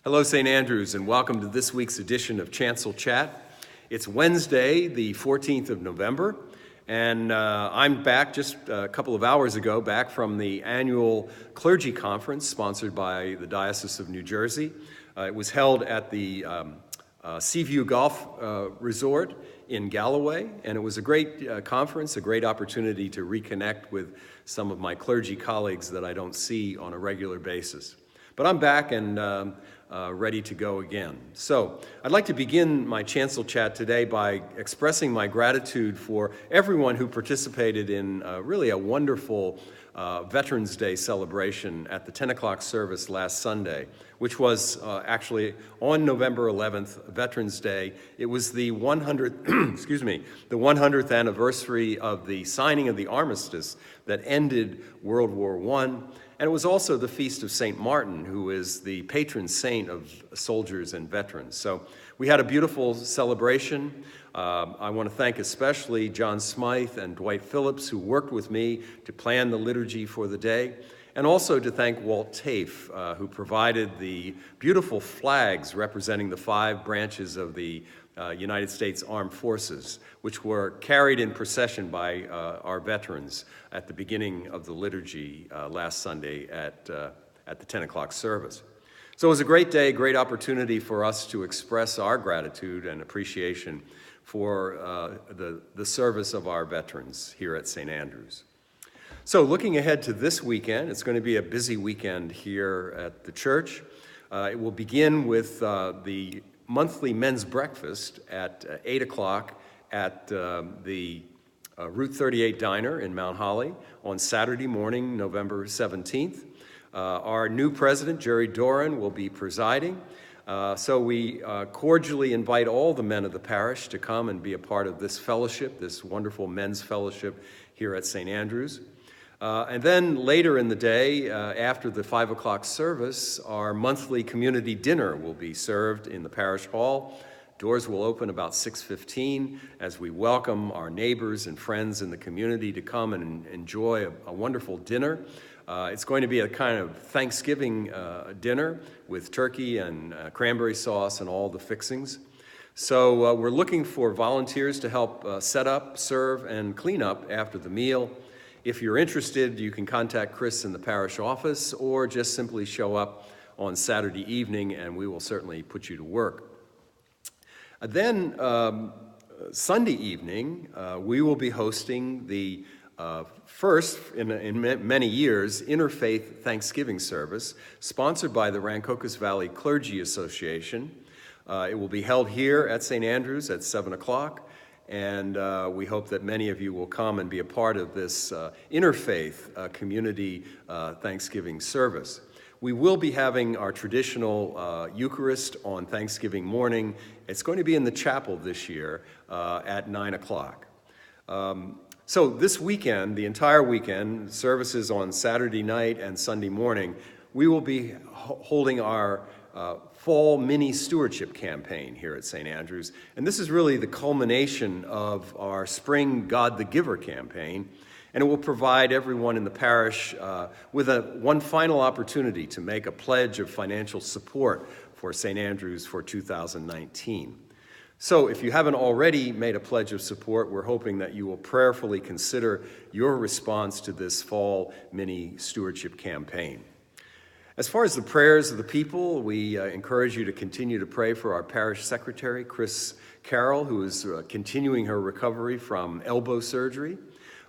Hello, St. Andrews, and welcome to this week's edition of Chancel Chat. It's Wednesday, the 14th of November, and I'm back just a couple of hours ago, back from the annual clergy conference sponsored by the Diocese of New Jersey. It was held at the Seaview Golf Resort in Galloway, and it was a great conference, a great opportunity to reconnect with some of my clergy colleagues that I don't see on a regular basis. But I'm back and ready to go again. So I'd like to begin my Chancel Chat today by expressing my gratitude for everyone who participated in really a wonderful Veterans Day celebration at the 10 o'clock service last Sunday, which was actually on November 11th, Veterans Day. It was the 100th, the 100th anniversary of the signing of the armistice that ended World War I. And it was also the feast of St. Martin, who is the patron saint of soldiers and veterans. So we had a beautiful celebration. I want to thank especially John Smythe and Dwight Phillips, who worked with me to plan the liturgy for the day, and also to thank Walt Tafe, who provided the beautiful flags representing the 5 branches of the United States Armed Forces, which were carried in procession by our veterans at the beginning of the liturgy last Sunday at the 10 o'clock service. So it was a great day, great opportunity for us to express our gratitude and appreciation for the service of our veterans here at St. Andrews. So looking ahead to this weekend, it's going to be a busy weekend here at the church. It will begin with the monthly men's breakfast at 8 o'clock at the Route 38 Diner in Mount Holly on Saturday morning, November 17th. Our new president, Jerry Doran, will be presiding. So we cordially invite all the men of the parish to come and be a part of this fellowship, this wonderful men's fellowship here at St. Andrews. And then later in the day, after the 5 o'clock service, our monthly community dinner will be served in the parish hall. Doors will open about 6:15 as we welcome our neighbors and friends in the community to come and enjoy a wonderful dinner. It's going to be a kind of Thanksgiving dinner with turkey and cranberry sauce and all the fixings. So we're looking for volunteers to help set up, serve, and clean up after the meal. If you're interested, you can contact Chris in the parish office or just simply show up on Saturday evening and we will certainly put you to work. Then Sunday evening, we will be hosting the first in many years interfaith Thanksgiving service sponsored by the Rancocas Valley Clergy Association. It will be held here at St. Andrews at 7 o'clock. And we hope that many of you will come and be a part of this interfaith community Thanksgiving service. We will be having our traditional Eucharist on Thanksgiving morning. It's going to be in the chapel this year at 9 o'clock. So this weekend, the entire weekend, services on Saturday night and Sunday morning, we will be holding our fall mini stewardship campaign here at St. Andrews. And this is really the culmination of our spring God the Giver campaign. And it will provide everyone in the parish with one final opportunity to make a pledge of financial support for St. Andrews for 2019. So if you haven't already made a pledge of support, we're hoping that you will prayerfully consider your response to this fall mini stewardship campaign. As far as the prayers of the people, we encourage you to continue to pray for our parish secretary, Chris Carroll, who is continuing her recovery from elbow surgery.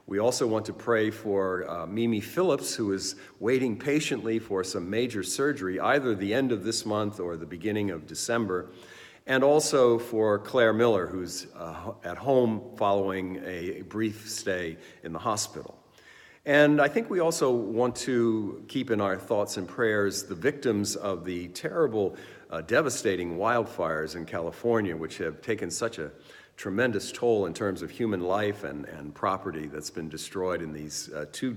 We also want to pray for Mimi Phillips, who is waiting patiently for some major surgery, either the end of this month or the beginning of December, and also for Claire Miller, who's at home following a brief stay in the hospital. And I think we also want to keep in our thoughts and prayers the victims of the terrible, devastating wildfires in California, which have taken such a tremendous toll in terms of human life and property that's been destroyed in these 2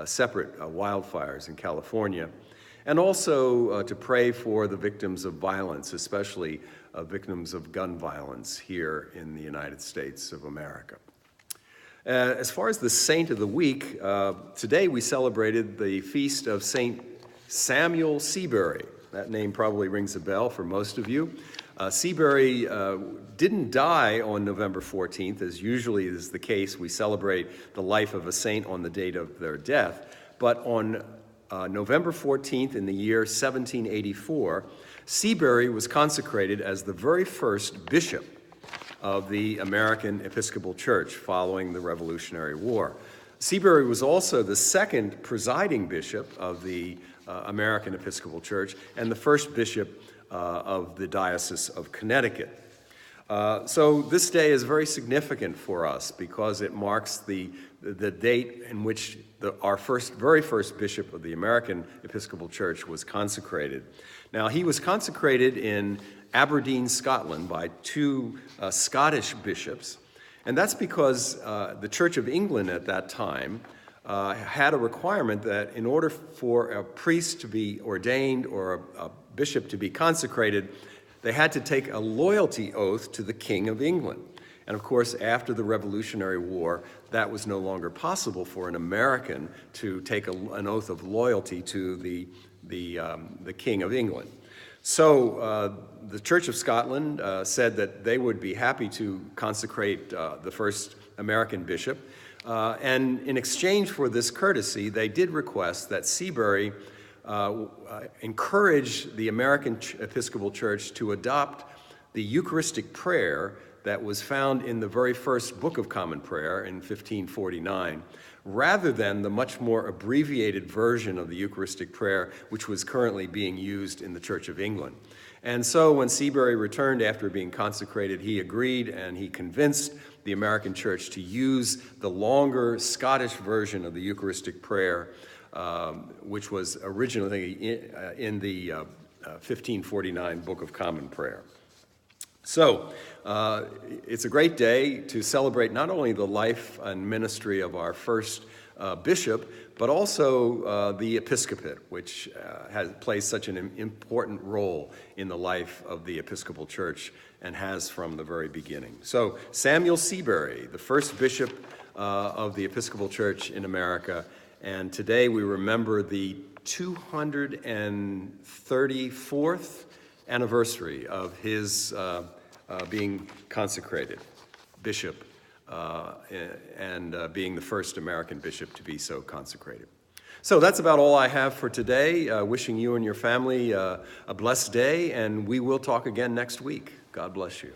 separate wildfires in California. And also to pray for the victims of violence, especially victims of gun violence here in the United States of America. As far as the saint of the week, today we celebrated the feast of Saint Samuel Seabury. That name probably rings a bell for most of you. Seabury didn't die on November 14th, as usually is the case. We celebrate the life of a saint on the date of their death. But on November 14th in the year 1784, Seabury was consecrated as the very first bishop of the American Episcopal Church following the Revolutionary War. Seabury was also the second presiding bishop of the American Episcopal Church and the first bishop of the Diocese of Connecticut. So this day is very significant for us because it marks the date in which our very first bishop of the American Episcopal Church was consecrated. Now, he was consecrated in Aberdeen, Scotland, by two Scottish bishops, and that's because the Church of England at that time had a requirement that in order for a priest to be ordained or a bishop to be consecrated, they had to take a loyalty oath to the King of England. And of course, after the Revolutionary War, that was no longer possible for an American to take an oath of loyalty to the King of England. So the Church of Scotland said that they would be happy to consecrate the first American bishop. And in exchange for this courtesy, they did request that Seabury encourage the American Episcopal Church to adopt the Eucharistic prayer that was found in the very first Book of Common Prayer in 1549, rather than the much more abbreviated version of the Eucharistic prayer, which was currently being used in the Church of England. And so when Seabury returned after being consecrated, he agreed and he convinced the American Church to use the longer Scottish version of the Eucharistic prayer, which was originally in the 1549 Book of Common Prayer. So it's a great day to celebrate not only the life and ministry of our first bishop, but also the episcopate, which plays such an important role in the life of the Episcopal Church and has from the very beginning. So Samuel Seabury, the first bishop of the Episcopal Church in America, and today we remember the 234th anniversary of his being consecrated bishop and being the first American bishop to be so consecrated. So that's about all I have for today. Wishing you and your family a blessed day, and we will talk again next week. God bless you.